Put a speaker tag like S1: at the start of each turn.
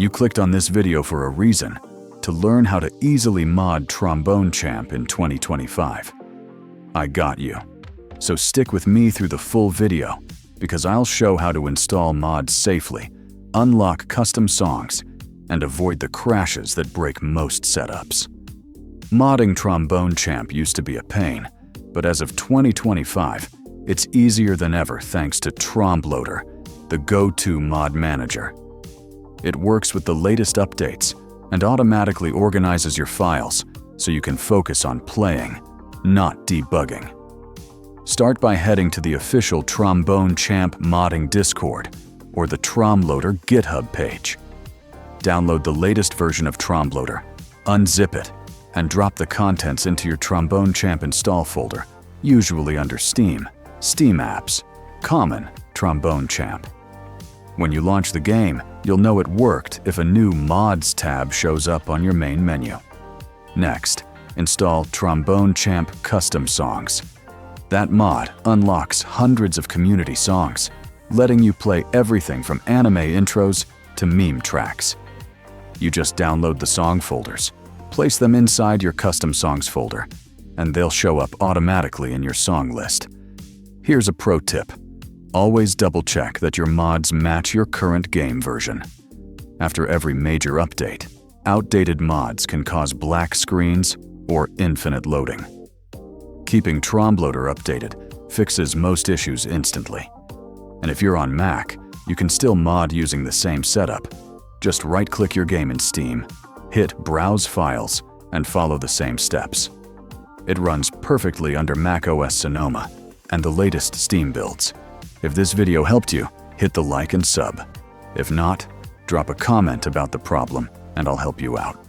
S1: You clicked on this video for a reason, to learn how to easily mod Trombone Champ in 2025. I got you. So stick with me through the full video, because I'll show how to install mods safely, unlock custom songs, and avoid the crashes that break most setups. Modding Trombone Champ used to be a pain, but as of 2025, it's easier than ever thanks to Trombloader, the go-to mod manager. It works with the latest updates and automatically organizes your files so you can focus on playing, not debugging. Start by heading to the official Trombone Champ modding Discord or the Trombloader GitHub page. Download the latest version of Trombloader, unzip it, and drop the contents into your Trombone Champ install folder, usually under Steam, Steam Apps, Common, Trombone Champ. When you launch the game, you'll know it worked if a new Mods tab shows up on your main menu. Next, install Trombone Champ Custom Songs. That mod unlocks hundreds of community songs, letting you play everything from anime intros to meme tracks. You just download the song folders, place them inside your Custom Songs folder, and they'll show up automatically in your song list. Here's a pro tip. Always double-check that your mods match your current game version. After every major update, outdated mods can cause black screens or infinite loading. Keeping Trombloader updated fixes most issues instantly. And if you're on Mac, you can still mod using the same setup. Just right-click your game in Steam, hit Browse Files, and follow the same steps. It runs perfectly under macOS Sonoma and the latest Steam builds. If this video helped you, hit the like and sub. If not, drop a comment about the problem and I'll help you out.